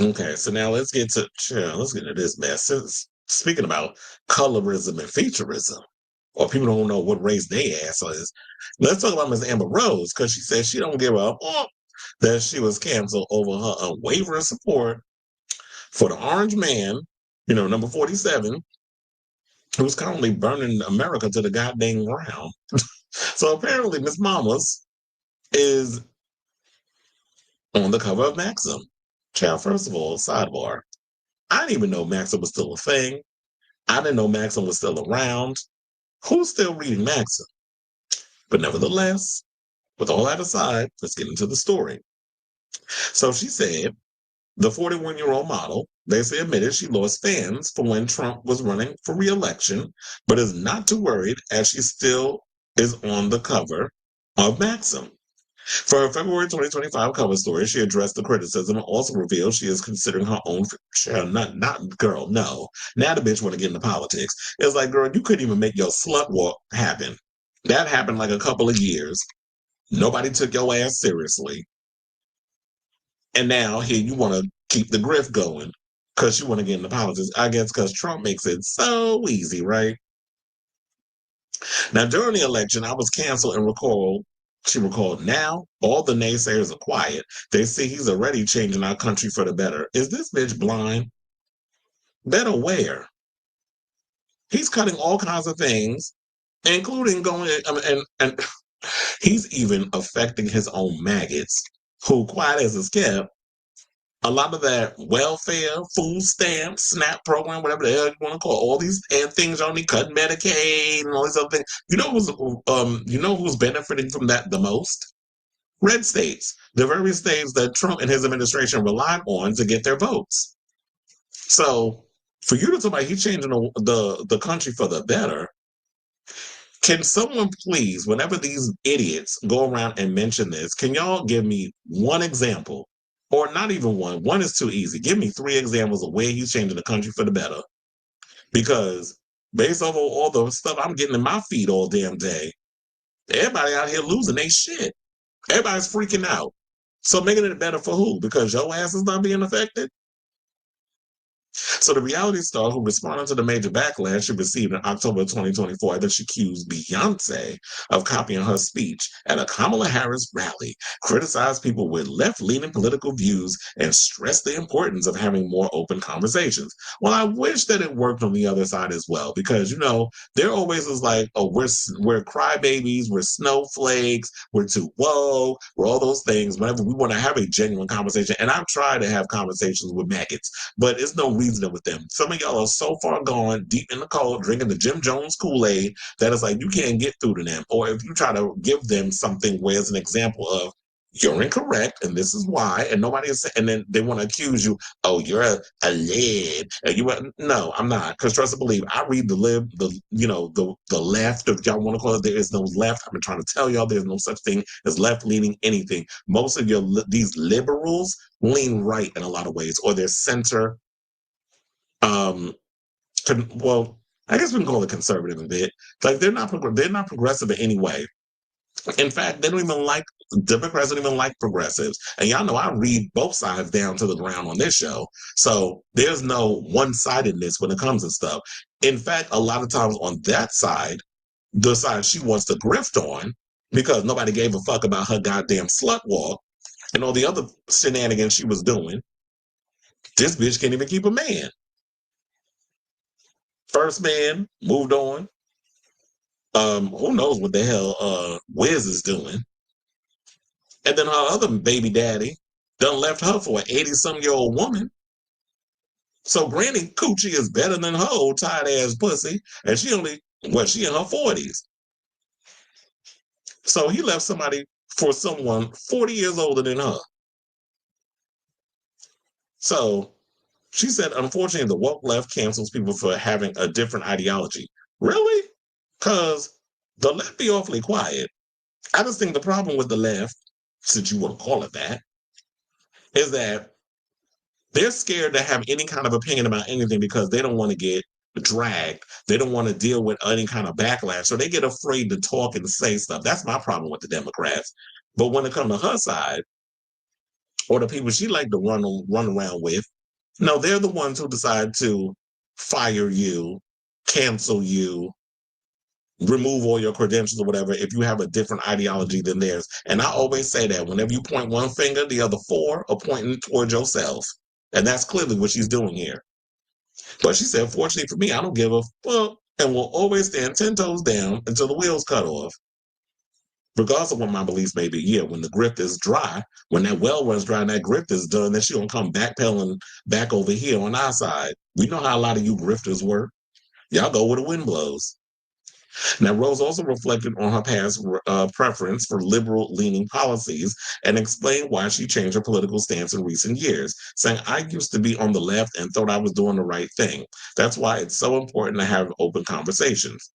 Okay, so now let's get to this mess. Since speaking about colorism and featureism, or people don't know what race they ass is, let's talk about Miss Amber Rose because she said she don't give up that she was canceled over her unwavering support for the Orange Man, number 47, who's currently burning America to the goddamn ground. So apparently, Miss Mamas is on the cover of Maxim. Child, first of all, sidebar. I didn't even know Maxim was still a thing. I didn't know Maxim was still around. Who's still reading Maxim? But nevertheless, with all that aside, let's get into the story. So she said the 41-year-old model basically admitted she lost fans for when Trump was running for re-election, but is not too worried as she still is on the cover of Maxim. For her February 2025 cover story, she addressed the criticism and also revealed she is considering her own not girl, no. Now the bitch want to get into politics. It's like, girl, you couldn't even make your slut walk happen. That happened like a couple of years. Nobody took your ass seriously. And now here you want to keep the grift going because you want to get into politics. I guess because Trump makes it so easy, right? Now, during the election, I was canceled and she recalled, now all the naysayers are quiet. They see he's already changing our country for the better. Is this bitch blind? Better where? He's cutting all kinds of things, including going, and he's even affecting his own maggots, who, quiet as it's kept, a lot of that welfare, food stamp, SNAP program, whatever the hell you want to call it, all these things on the cut Medicaid and all these other things. You know who's benefiting from that the most? Red states, the very states that Trump and his administration relied on to get their votes. So for you to talk about he's changing the country for the better, can someone please, whenever these idiots go around and mention this, can y'all give me one example? Or not even one. One is too easy. Give me 3 examples of where he's changing the country for the better. Because based off of all the stuff I'm getting in my feed all damn day, everybody out here losing their shit. Everybody's freaking out. So making it better for who? Because your ass is not being affected? So the reality star who responded to the major backlash she received in October 2024 that she accused Beyonce of copying her speech at a Kamala Harris rally, criticized people with left-leaning political views, and stressed the importance of having more open conversations. Well, I wish that it worked on the other side as well, because there always is like, oh, we're crybabies, we're snowflakes, we're too woke, we're all those things. Whenever we want to have a genuine conversation, and I've tried to have conversations with maggots, but it's no reasoning with them. Some of y'all are so far gone, deep in the cold, drinking the Jim Jones Kool-Aid that it's like you can't get through to them. Or if you try to give them something where it's an example of you're incorrect and this is why, and nobody is, and then they want to accuse you, oh, you're a lib, and no, I'm not, because trust and believe, I read the lib, the left, if y'all want to call it. There is no left. I've been trying to tell y'all there's no such thing as left leaning anything. Most of these liberals lean right in a lot of ways, or they're center. Well, I guess we can call it conservative a bit. Like they're not progressive in any way. In fact, they don't even like Democrats. Don't even like progressives. And y'all know I read both sides down to the ground on this show. So there's no one-sidedness when it comes to stuff. In fact, a lot of times on that side, the side she wants to grift on, because nobody gave a fuck about her goddamn slut walk and all the other shenanigans she was doing. This bitch can't even keep a man. First man moved on. Who knows what the hell Wiz is doing? And then her other baby daddy done left her for an 80-some-year-old woman. So Granny Coochie is better than her old tired ass pussy, and she in her 40s. So he left somebody for someone 40 years older than her. So she said, unfortunately, the woke left cancels people for having a different ideology. Really? Because the left be awfully quiet. I just think the problem with the left, since you want to call it that, is that they're scared to have any kind of opinion about anything because they don't want to get dragged. They don't want to deal with any kind of backlash. So they get afraid to talk and say stuff. That's my problem with the Democrats. But when it comes to her side, or the people she liked to run around with. No, they're the ones who decide to fire you, cancel you, remove all your credentials or whatever if you have a different ideology than theirs. And I always say that whenever you point one finger, the other four are pointing towards yourself. And that's clearly what she's doing here. But she said, fortunately for me, I don't give a fuck and will always stand 10 toes down until the wheels cut off. Regardless of what my beliefs may be, yeah, when the grift is dry, when that well runs dry and that grift is done, then she gonna come backpedaling back over here on our side. We know how a lot of you grifters work. Y'all go where the wind blows. Now, Rose also reflected on her past preference for liberal leaning policies and explained why she changed her political stance in recent years, saying, I used to be on the left and thought I was doing the right thing. That's why it's so important to have open conversations.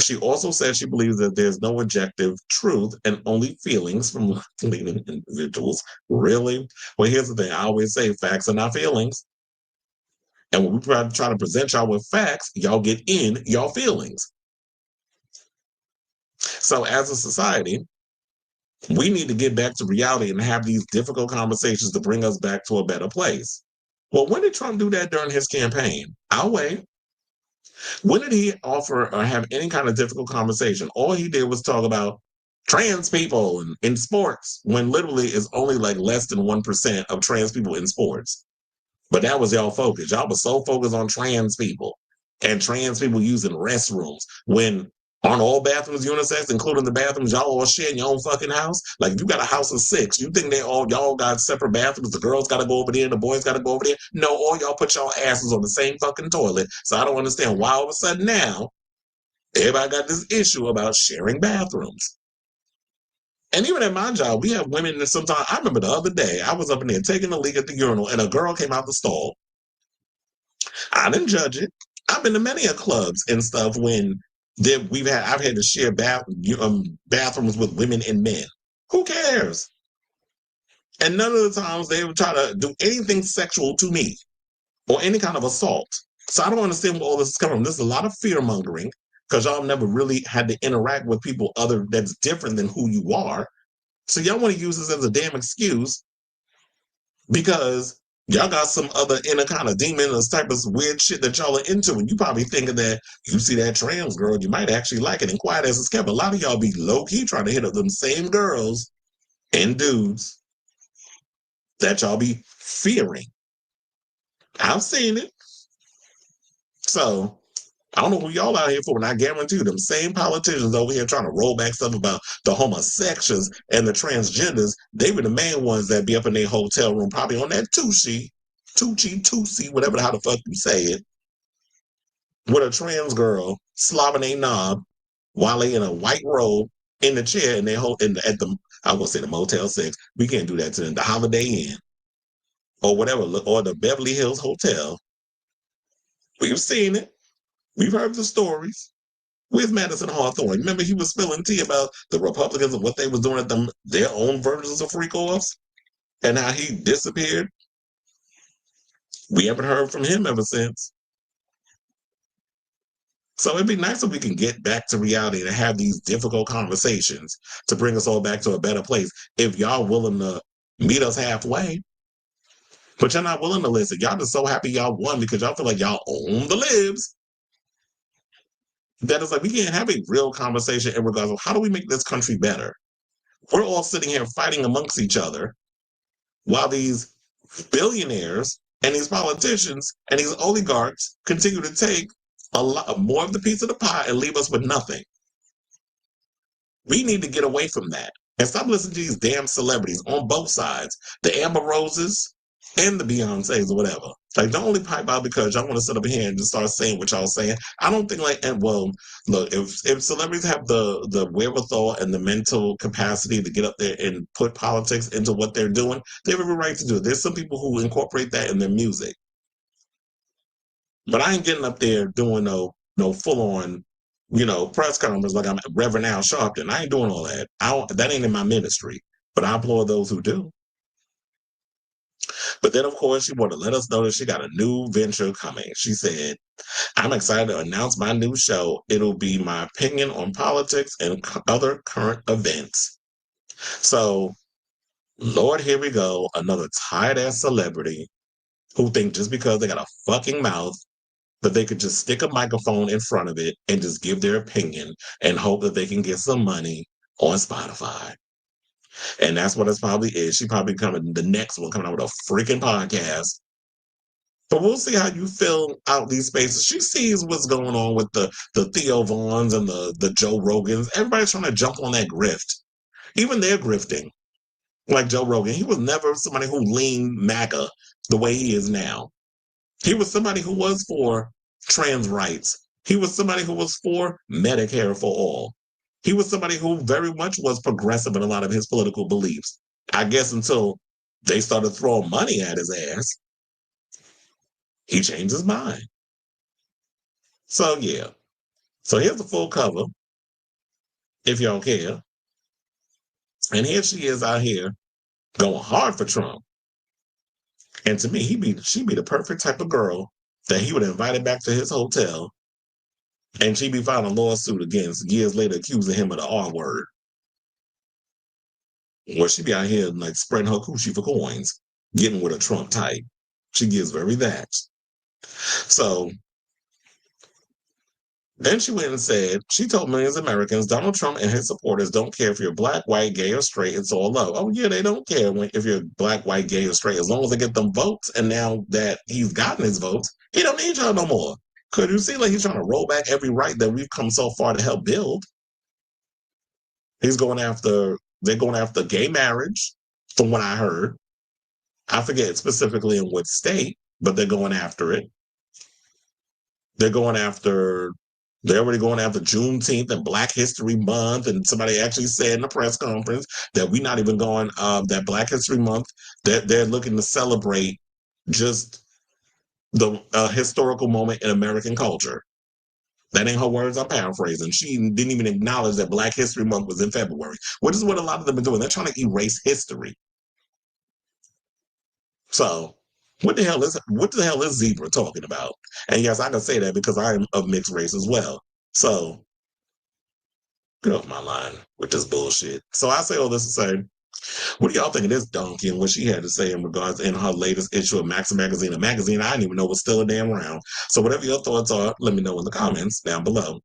She also said she believes that there's no objective truth and only feelings from left-leaning individuals. Really? Well, here's the thing. I always say facts are not feelings. And when we try to present y'all with facts, y'all get in y'all feelings. So as a society, we need to get back to reality and have these difficult conversations to bring us back to a better place. Well, when did Trump do that during his campaign? I'll wait. When did he offer or have any kind of difficult conversation? All he did was talk about trans people in sports, when literally it's only like less than 1% of trans people in sports. But that was y'all focus. Y'all was so focused on trans people and trans people using restrooms when aren't all bathrooms unisex, including the bathrooms y'all all share in your own fucking house? Like, if you got a house of 6, you think y'all got separate bathrooms? The girls got to go over there, the boys got to go over there? No, all y'all put y'all asses on the same fucking toilet. So I don't understand why all of a sudden now everybody got this issue about sharing bathrooms. And even at my job, we have women that sometimes, I remember the other day, I was up in there taking a leak at the urinal and a girl came out the stall. I didn't judge it. I've been to many clubs and stuff when I've had to share bathrooms with women and men. Who cares? And none of the times they would try to do anything sexual to me or any kind of assault. So I don't understand where all this is coming from. There's a lot of fear mongering because y'all never really had to interact with people other that's different than who you are. So y'all want to use this as a damn excuse because y'all got some other inner kind of demon or type of weird shit that y'all are into. And you probably thinking that you see that trans girl, you might actually like it. And quiet as it's kept, a lot of y'all be low-key trying to hit up them same girls and dudes that y'all be fearing. I've seen it. So I don't know who y'all out here for, and I guarantee you them same politicians over here trying to roll back stuff about the homosexuals and the transgenders, they were the main ones that be up in their hotel room, probably on that Tucci, whatever how the fuck you say it, with a trans girl slobbing a knob while they in a white robe in the chair in their at the I won't say the Motel 6. We can't do that to them. The Holiday Inn or whatever, or the Beverly Hills Hotel. We've seen it. We've heard the stories. Where's Madison Hawthorne? Remember he was spilling tea about the Republicans and what they was doing at their own versions of freak offs and how he disappeared? We haven't heard from him ever since. So it'd be nice if we can get back to reality and have these difficult conversations to bring us all back to a better place. If y'all willing to meet us halfway, but you're not willing to listen. Y'all just so happy y'all won because y'all feel like y'all own the libs. That is like, we can't have a real conversation in regards of how do we make this country better? We're all sitting here fighting amongst each other while these billionaires and these politicians and these oligarchs continue to take a lot more of the piece of the pie and leave us with nothing. We need to get away from that and stop listening to these damn celebrities on both sides, the Amber Roses and the Beyoncés or whatever. Like, don't only pipe out because y'all want to sit up here and just start saying what y'all saying. I don't think and well, look, if celebrities have the wherewithal and the mental capacity to get up there and put politics into what they're doing, they have every right to do it. There's some people who incorporate that in their music. But I ain't getting up there doing no full on, press conference like I'm Reverend Al Sharpton. I ain't doing all that. That ain't in my ministry. But I applaud those who do. But then, of course, she wanted to let us know that she got a new venture coming. She said, I'm excited to announce my new show. It'll be my opinion on politics and other current events. So Lord, here we go. Another tired ass celebrity who think just because they got a fucking mouth that they could just stick a microphone in front of it and just give their opinion and hope that they can get some money on Spotify. And that's what it probably is. She probably coming the next one coming out with a freaking podcast. But we'll see how you fill out these spaces. She sees what's going on with the Theo Vaughns and the Joe Rogans. Everybody's trying to jump on that grift. Even they're grifting. Like Joe Rogan, he was never somebody who leaned MAGA the way he is now. He was somebody who was for trans rights. He was somebody who was for Medicare for all. He was somebody who very much was progressive in a lot of his political beliefs. I guess until they started throwing money at his ass, he changed his mind. So, yeah. So here's the full cover, if y'all care. And here she is out here going hard for Trump. And to me, she'd be the perfect type of girl that he would have invited back to his hotel, and she'd be filing a lawsuit against years later, accusing him of the R word. Or she'd be out here like spreading her coochie for coins, getting with a Trump type. She gives very that. So then she went and said, she told millions of Americans Donald Trump and his supporters don't care if you're black, white, gay, or straight. It's all love. Oh, yeah, they don't care if you're black, white, gay, or straight, as long as they get them votes. And now that he's gotten his votes, he don't need y'all no more. Because you see, like he's trying to roll back every right that we've come so far to help build. They're going after gay marriage, from what I heard. I forget specifically in what state, but they're going after it. They're already going after Juneteenth and Black History Month. And somebody actually said in a press conference that we're not even going, that Black History Month, that they're looking to celebrate just the historical moment in American culture. That ain't her words, I'm paraphrasing. She didn't even acknowledge that Black History Month was in February, which is what a lot of them are doing. They're trying to erase history. So what the hell is Zebra talking about? And yes, I can say that because I am of mixed race as well. So get off my line with this bullshit. So I say all this to say, what do y'all think of this donkey and what she had to say in regards in her latest issue of Maxim Magazine, a magazine I didn't even know was still a damn round. So whatever your thoughts are, let me know in the comments down below.